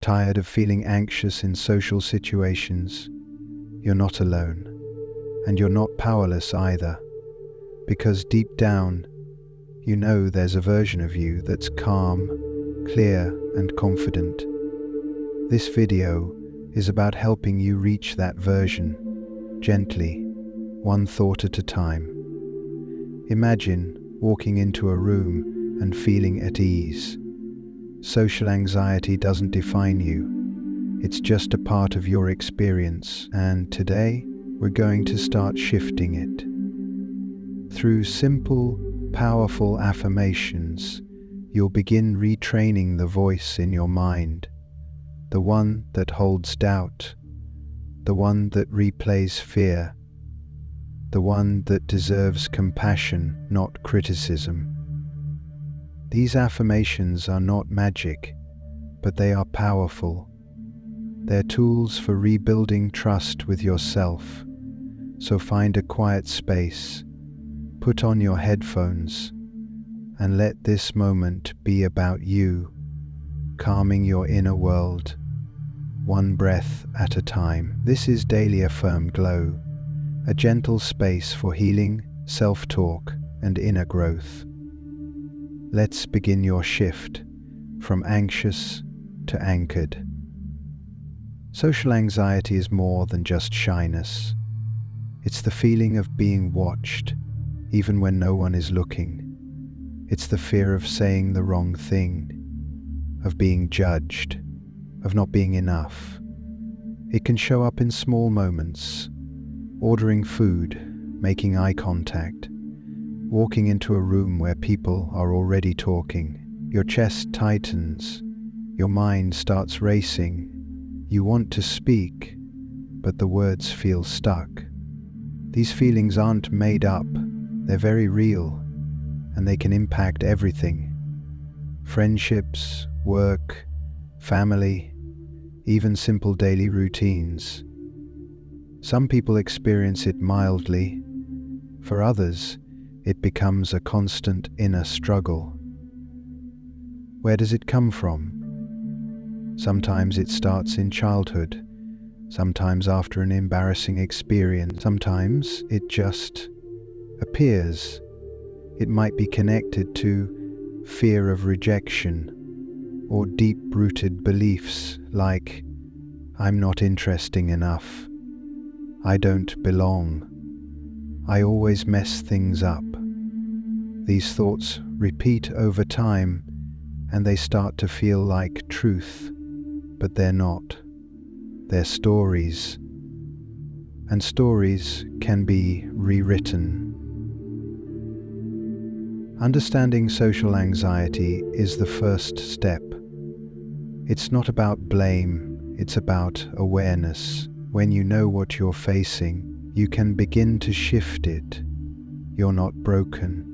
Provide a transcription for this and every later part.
Tired of feeling anxious in social situations? You're not alone. And you're not powerless either. Because deep down, you know there's a version of you that's calm, clear, and confident. This video is about helping you reach that version, gently, one thought at a time. Imagine walking into a room and feeling at ease. Social anxiety doesn't define you. It's just a part of your experience, and today we're going to start shifting it. Through simple, powerful affirmations, you'll begin retraining the voice in your mind, the one that holds doubt, the one that replays fear, the one that deserves compassion, not criticism. These affirmations are not magic, but they are powerful. They're tools for rebuilding trust with yourself. So find a quiet space, put on your headphones, and let this moment be about you, calming your inner world, one breath at a time. This is Daily Affirm Glow, a gentle space for healing, self-talk, and inner growth. Let's begin your shift from anxious to anchored. Social anxiety is more than just shyness. It's the feeling of being watched, even when no one is looking. It's the fear of saying the wrong thing, of being judged, of not being enough. It can show up in small moments: ordering food, making eye contact, walking into a room where people are already talking. Your chest tightens, your mind starts racing. You want to speak, but the words feel stuck. These feelings aren't made up, they're very real, and they can impact everything: friendships, work, family, even simple daily routines. Some people experience it mildly. For others, it becomes a constant inner struggle. Where does it come from? Sometimes it starts in childhood, sometimes after an embarrassing experience, sometimes it just appears. It might be connected to fear of rejection or deep-rooted beliefs like, "I'm not interesting enough," "I don't belong," "I always mess things up." These thoughts repeat over time, and they start to feel like truth, but they're not. They're stories, and stories can be rewritten. Understanding social anxiety is the first step. It's not about blame, it's about awareness. When you know what you're facing, you can begin to shift it. You're not broken.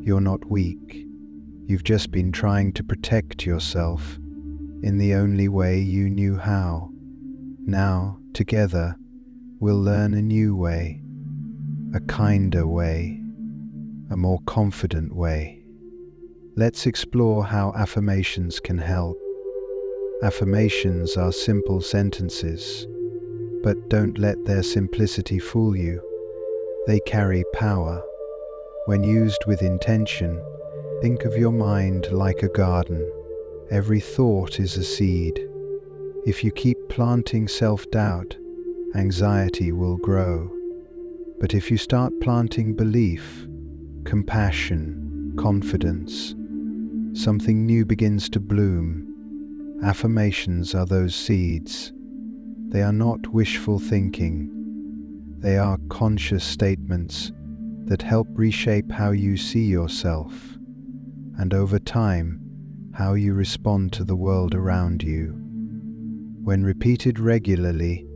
You're not weak. You've just been trying to protect yourself in the only way you knew how. Now, together, we'll learn a new way, a kinder way, a more confident way. Let's explore how affirmations can help. Affirmations are simple sentences, but don't let their simplicity fool you. They carry power. When used with intention, think of your mind like a garden. Every thought is a seed. If you keep planting self-doubt, anxiety will grow. But if you start planting belief, compassion, confidence, something new begins to bloom. Affirmations are those seeds. They are not wishful thinking. They are conscious statements that help reshape how you see yourself, and over time, how you respond to the world around you. When repeated regularly,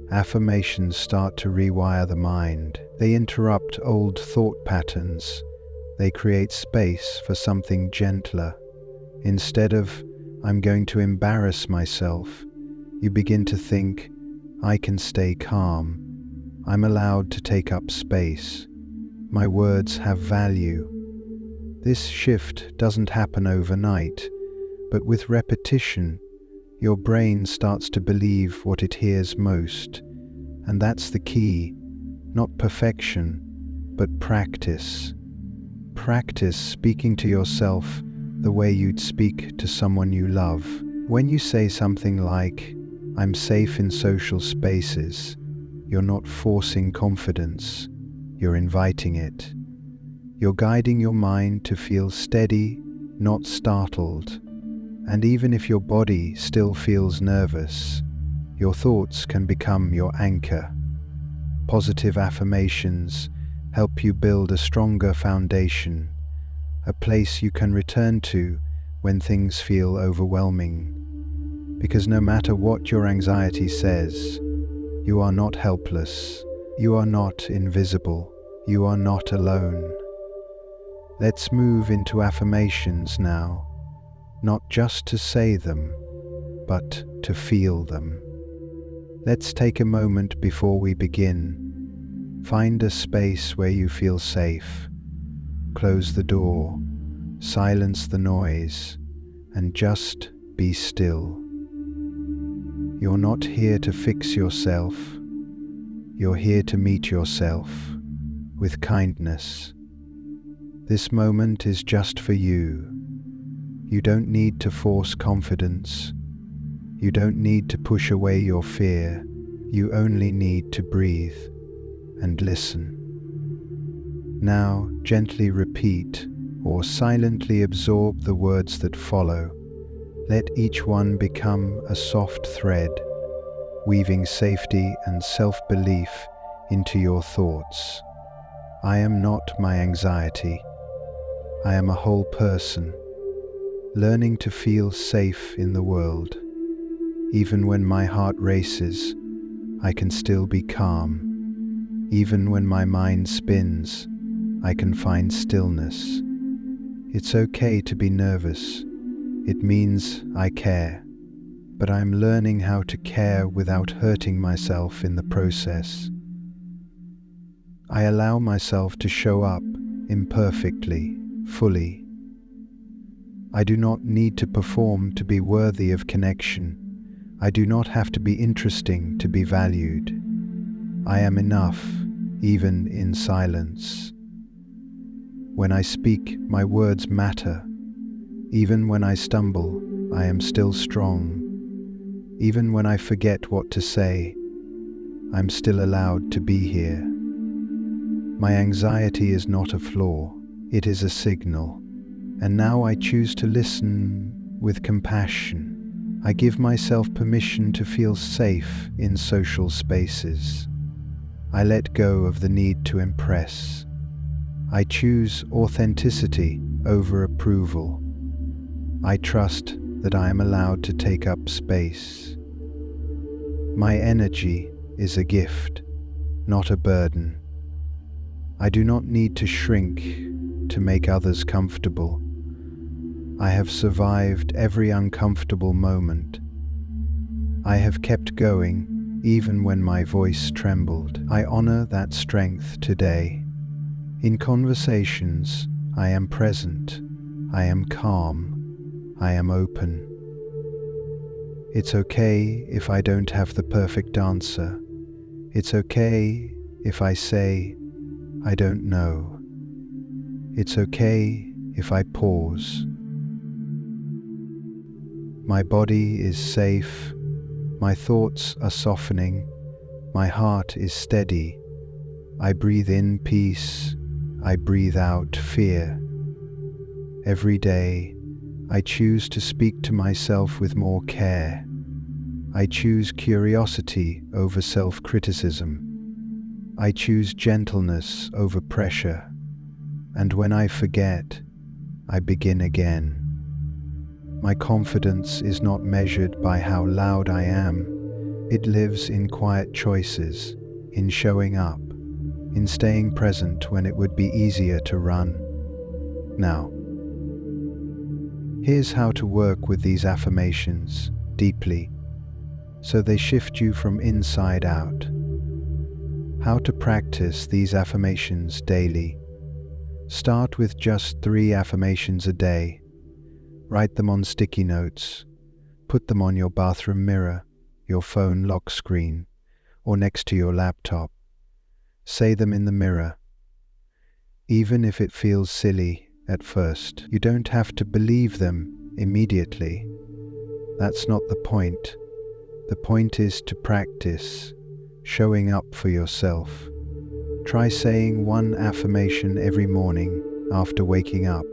affirmations start to rewire the mind. They interrupt old thought patterns. They create space for something gentler. Instead of, "I'm going to embarrass myself," you begin to think, "I can stay calm. I'm allowed to take up space. My words have value." This shift doesn't happen overnight, but with repetition, Your brain starts to believe what it hears most, and that's the key. Not perfection, but practice. Practice speaking to yourself the way you'd speak to someone you love. When you say something like, "I'm safe in social spaces," you're not forcing confidence, you're inviting it. You're guiding your mind to feel steady, not startled. And even if your body still feels nervous, your thoughts can become your anchor. Positive affirmations help you build a stronger foundation, a place you can return to when things feel overwhelming. Because no matter what your anxiety says, you are not helpless, you are not invisible, you are not alone. Let's move into affirmations now, not just to say them, but to feel them. Let's take a moment before we begin. Find a space where you feel safe. Close the door, silence the noise, and just be still. You're not here to fix yourself. You're here to meet yourself with kindness. This moment is just for you. You don't need to force confidence. You don't need to push away your fear. You only need to breathe and listen. Now, gently repeat or silently absorb the words that follow. Let each one become a soft thread, weaving safety and self-belief into your thoughts. I am not my anxiety. I am a whole person, learning to feel safe in the world. Even when my heart races, I can still be calm. Even when my mind spins, I can find stillness. It's okay to be nervous. It means I care. But I'm learning how to care without hurting myself in the process. I allow myself to show up imperfectly, fully. I do not need to perform to be worthy of connection. I do not have to be interesting to be valued. I am enough, even in silence. When I speak, my words matter. Even when I stumble, I am still strong. Even when I forget what to say, I'm still allowed to be here. My anxiety is not a flaw, it is a signal. And now I choose to listen with compassion. I give myself permission to feel safe in social spaces. I let go of the need to impress. I choose authenticity over approval. I trust that I am allowed to take up space. My energy is a gift, not a burden. I do not need to shrink to make others comfortable. I have survived every uncomfortable moment. I have kept going even when my voice trembled. I honor that strength today. In conversations, I am present. I am calm. I am open. It's okay if I don't have the perfect answer. It's okay if I say, I don't know. It's okay if I pause. My body is safe. My thoughts are softening. My heart is steady. I breathe in peace. I breathe out fear. Every day, I choose to speak to myself with more care. I choose curiosity over self-criticism. I choose gentleness over pressure. And when I forget, I begin again. My confidence is not measured by how loud I am. It lives in quiet choices, in showing up, in staying present when it would be easier to run. Now, here's how to work with these affirmations deeply, so they shift you from inside out. How to practice these affirmations daily. Start with just 3 affirmations a day. Write them on sticky notes. Put them on your bathroom mirror, your phone lock screen, or next to your laptop. Say them in the mirror. Even if it feels silly at first, you don't have to believe them immediately. That's not the point. The point is to practice showing up for yourself. Try saying one affirmation every morning after waking up,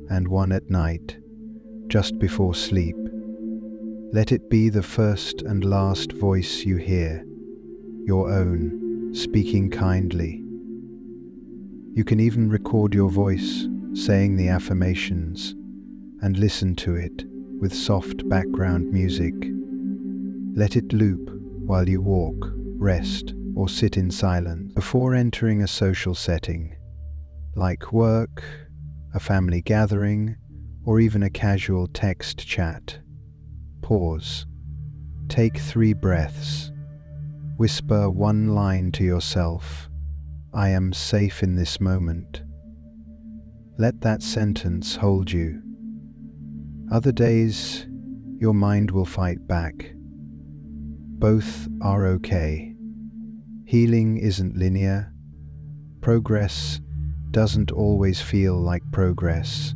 and one at night, just before sleep. Let it be the first and last voice you hear, your own, speaking kindly. You can even record your voice saying the affirmations and listen to it with soft background music. Let it loop while you walk, rest, or sit in silence. Before entering a social setting, like work, a family gathering, or even a casual text chat, pause. Take 3 breaths. Whisper one line to yourself. I am safe in this moment. Let that sentence hold you. Other days, your mind will fight back. Both are okay. Healing isn't linear. Progress doesn't always feel like progress.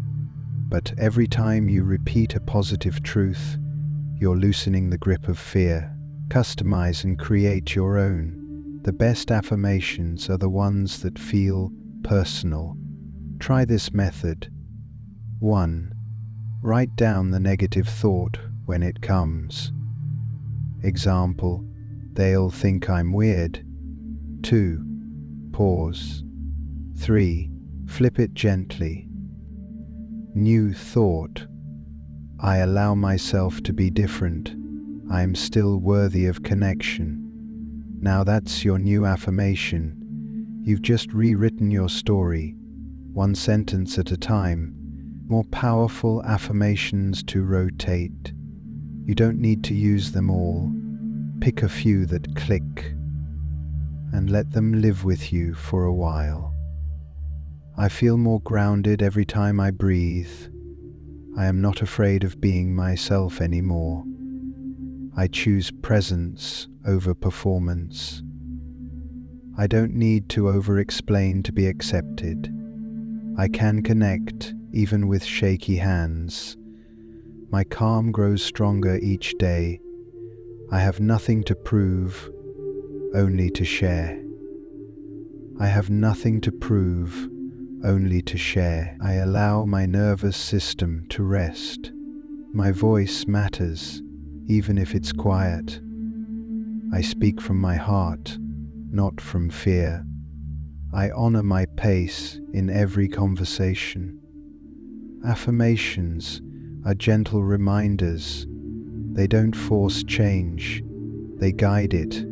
But every time you repeat a positive truth, you're loosening the grip of fear. Customize and create your own. The best affirmations are the ones that feel personal. Try this method. 1. Write down the negative thought when it comes. Example, they'll think I'm weird. 2. Pause. 3. Flip it gently. New thought. I allow myself to be different. I am still worthy of connection. Now that's your new affirmation. You've just rewritten your story, one sentence at a time. More powerful affirmations to rotate. You don't need to use them all. Pick a few that click and let them live with you for a while. I feel more grounded every time I breathe. I am not afraid of being myself anymore. I choose presence over performance. I don't need to over-explain to be accepted. I can connect even with shaky hands. My calm grows stronger each day. I have nothing to prove, only to share. I have nothing to prove, only to share. I allow my nervous system to rest. My voice matters, even if it's quiet. I speak from my heart, not from fear. I honor my pace in every conversation. Affirmations are gentle reminders. They don't force change, they guide it,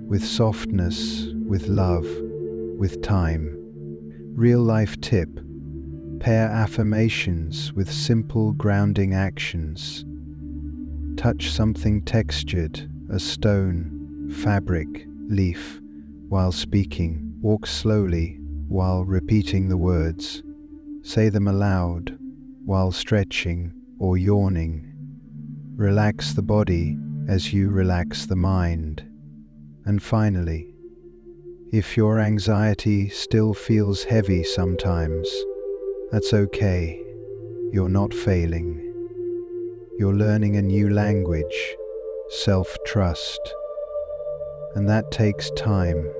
with softness, with love, with time. Real-life tip: pair affirmations with simple grounding actions. Touch something textured, a stone, fabric, leaf, while speaking. Walk slowly while repeating the words. Say them aloud while stretching or yawning. Relax the body as you relax the mind. And finally, if your anxiety still feels heavy sometimes, that's okay. You're not failing. You're learning a new language, self-trust. And that takes time.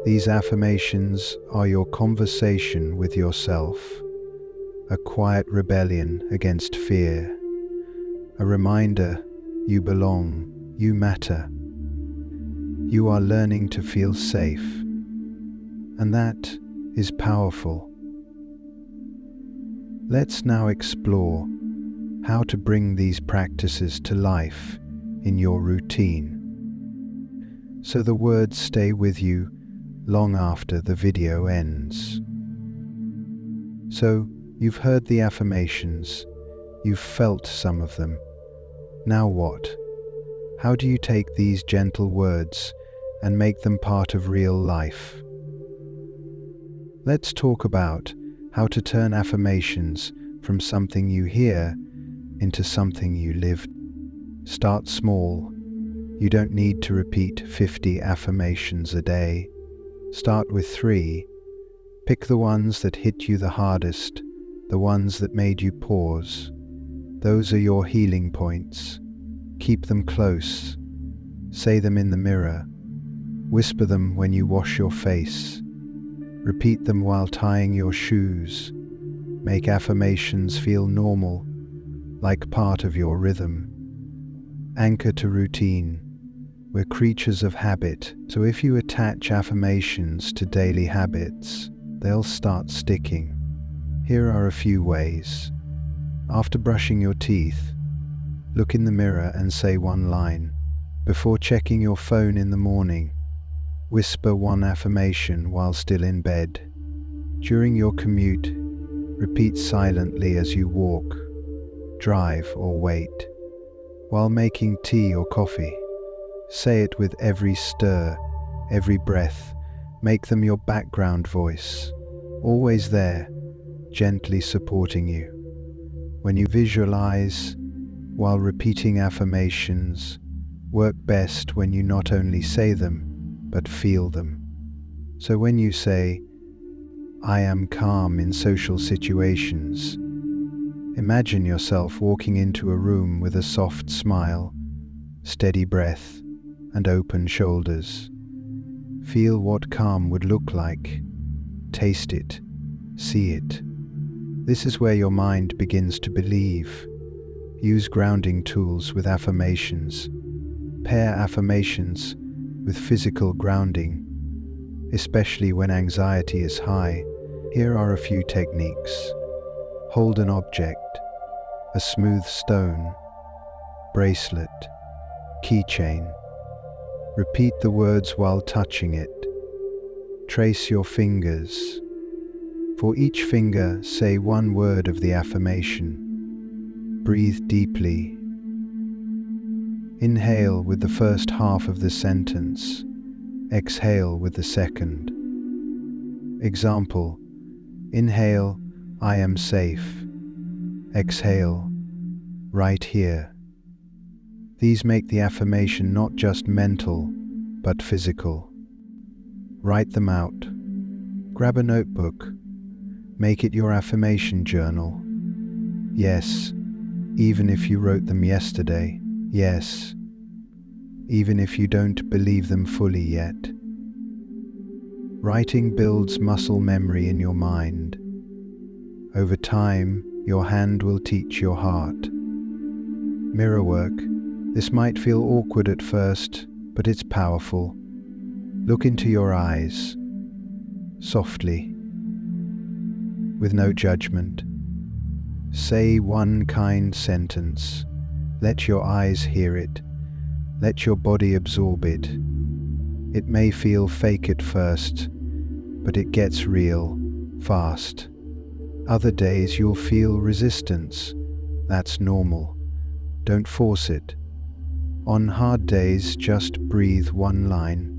These affirmations are your conversation with yourself, a quiet rebellion against fear, a reminder you belong, you matter. You are learning to feel safe, and that is powerful. Let's now explore how to bring these practices to life in your routine, so the words stay with you long after the video ends. So, you've heard the affirmations, you've felt some of them. Now what? How do you take these gentle words and make them part of real life? Let's talk about how to turn affirmations from something you hear into something you live. Start small. You don't need to repeat 50 affirmations a day. Start with 3. Pick the ones that hit you the hardest, the ones that made you pause. Those are your healing points. Keep them close. Say them in the mirror. Whisper them when you wash your face. Repeat them while tying your shoes. Make affirmations feel normal, like part of your rhythm. Anchor to routine. We're creatures of habit, so if you attach affirmations to daily habits, they'll start sticking. Here are a few ways. After brushing your teeth, look in the mirror and say one line. Before checking your phone in the morning, whisper one affirmation while still in bed. During your commute, repeat silently as you walk, drive, or wait. While making tea or coffee, say it with every stir, every breath. Make them your background voice, always there, gently supporting you. When you visualize while repeating affirmations, work best when you not only say them, but feel them. So when you say, "I am calm in social situations," imagine yourself walking into a room with a soft smile, steady breath, and open shoulders. Feel what calm would look like. Taste it. See it. This is where your mind begins to believe. Use grounding tools with affirmations. Pair affirmations with physical grounding, especially when anxiety is high. Here are a few techniques. Hold an object, a smooth stone, bracelet, keychain. Repeat the words while touching it. Trace your fingers. For each finger, say one word of the affirmation. Breathe deeply. Inhale with the first half of the sentence. Exhale with the second. Example: inhale, "I am safe." Exhale, "right here." These make the affirmation not just mental, but physical. Write them out. Grab a notebook. Make it your affirmation journal. Yes, even if you wrote them yesterday. Yes, even if you don't believe them fully yet. Writing builds muscle memory in your mind. Over time, your hand will teach your heart. Mirror work. This might feel awkward at first, but it's powerful. Look into your eyes, softly, with no judgment. Say one kind sentence. Let your eyes hear it. Let your body absorb it. It may feel fake at first, but it gets real, fast. Other days you'll feel resistance. That's normal. Don't force it. On hard days, just breathe one line.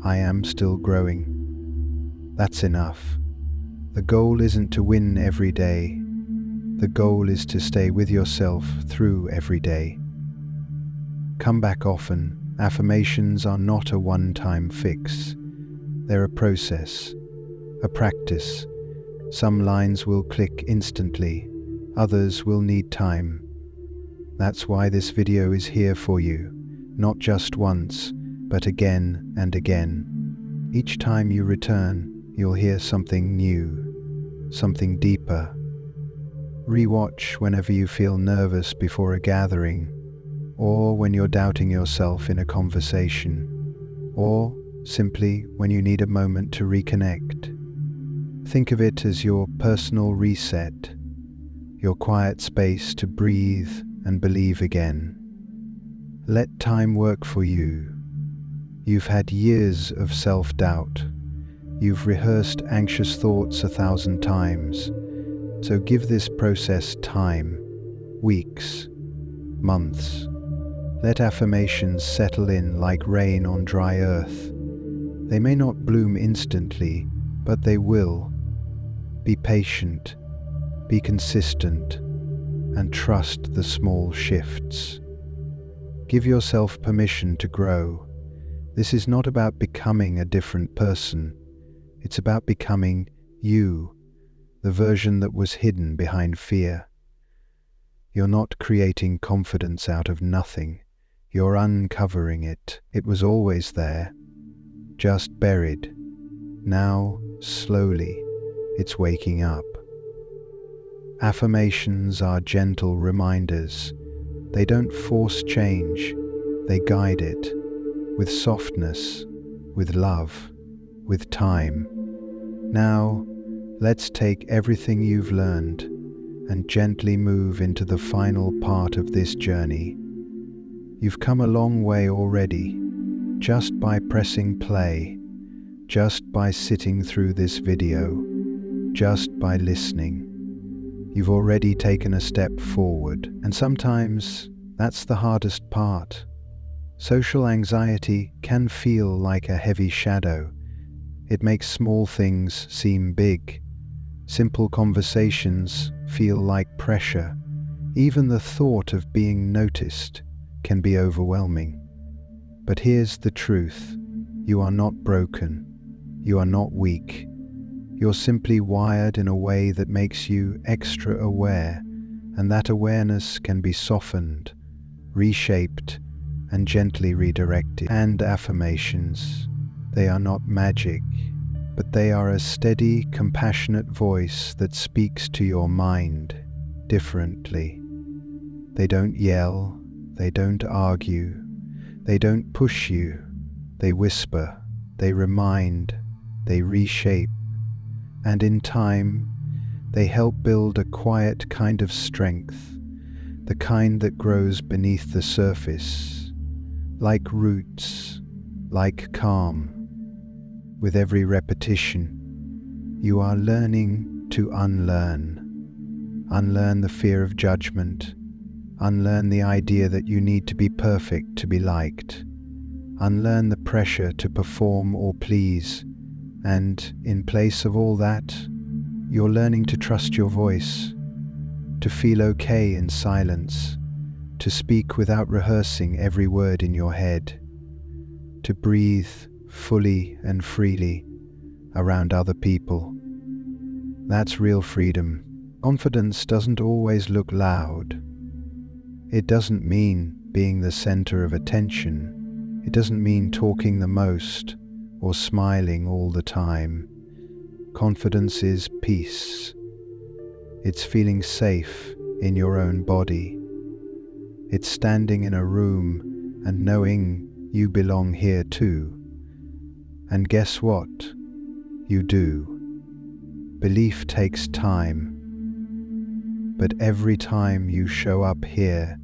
I am still growing. That's enough. The goal isn't to win every day. The goal is to stay with yourself through every day. Come back often. Affirmations are not a one-time fix. They're a process, a practice. Some lines will click instantly. Others will need time. That's why this video is here for you, not just once, but again and again. Each time you return, you'll hear something new, something deeper. Rewatch whenever you feel nervous before a gathering, or when you're doubting yourself in a conversation, or simply when you need a moment to reconnect. Think of it as your personal reset, your quiet space to breathe and believe again. Let time work for you. You've had years of self-doubt. You've rehearsed anxious thoughts 1,000 times. So give this process time, weeks, months. Let affirmations settle in like rain on dry earth. They may not bloom instantly, but they will. Be patient. Be consistent. and trust the small shifts. Give yourself permission to grow. This is not about becoming a different person. It's about becoming you, the version that was hidden behind fear. You're not creating confidence out of nothing. You're uncovering it. It was always there, just buried. Now, slowly, it's waking up. Affirmations are gentle reminders. They don't force change. They guide it with softness, with love, with time. Now, let's take everything you've learned and gently move into the final part of this journey. You've come a long way already, just by pressing play, just by sitting through this video, just by listening. You've already taken a step forward, and sometimes that's the hardest part. Social anxiety can feel like a heavy shadow. It makes small things seem big. Simple conversations feel like pressure. Even the thought of being noticed can be overwhelming. But here's the truth. You are not broken. You are not weak. You're simply wired in a way that makes you extra aware, and that awareness can be softened, reshaped, and gently redirected. And affirmations, they are not magic, but they are a steady, compassionate voice that speaks to your mind differently. They don't yell, they don't argue, they don't push you, they whisper, they remind, they reshape, and in time, they help build a quiet kind of strength, the kind that grows beneath the surface, like roots, like calm. With every repetition, you are learning to unlearn. Unlearn the fear of judgment. Unlearn the idea that you need to be perfect to be liked. Unlearn the pressure to perform or please. And in place of all that, you're learning to trust your voice, to feel okay in silence, to speak without rehearsing every word in your head, to breathe fully and freely around other people. That's real freedom. Confidence doesn't always look loud. It doesn't mean being the center of attention. It doesn't mean talking the most or smiling all the time. Confidence is peace. It's feeling safe in your own body. It's standing in a room and knowing you belong here too. And guess what? You do. Belief takes time. But every time you show up here,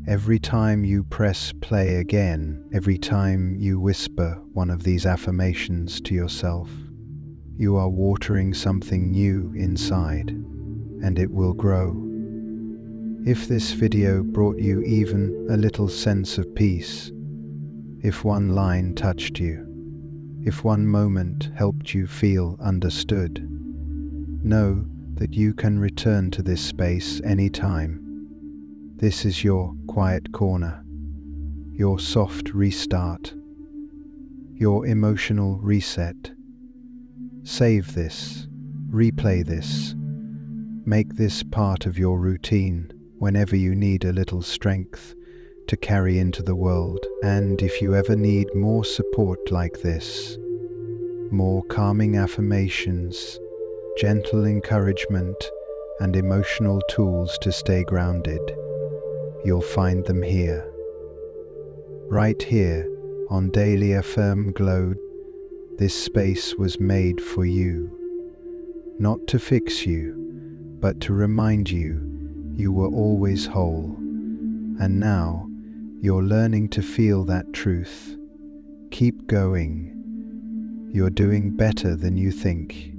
every time you press play again, every time you whisper one of these affirmations to yourself, you are watering something new inside, and it will grow. If this video brought you even a little sense of peace, if one line touched you, if one moment helped you feel understood, know that you can return to this space anytime. This is your quiet corner, your soft restart, your emotional reset. Save this, replay this, make this part of your routine whenever you need a little strength to carry into the world. And if you ever need more support like this, more calming affirmations, gentle encouragement, and emotional tools to stay grounded, you'll find them here. Right here on Daily Affirm Glow. This space was made for you, not to fix you, but to remind you you were always whole. And now you're learning to feel that truth. Keep going. You're doing better than you think.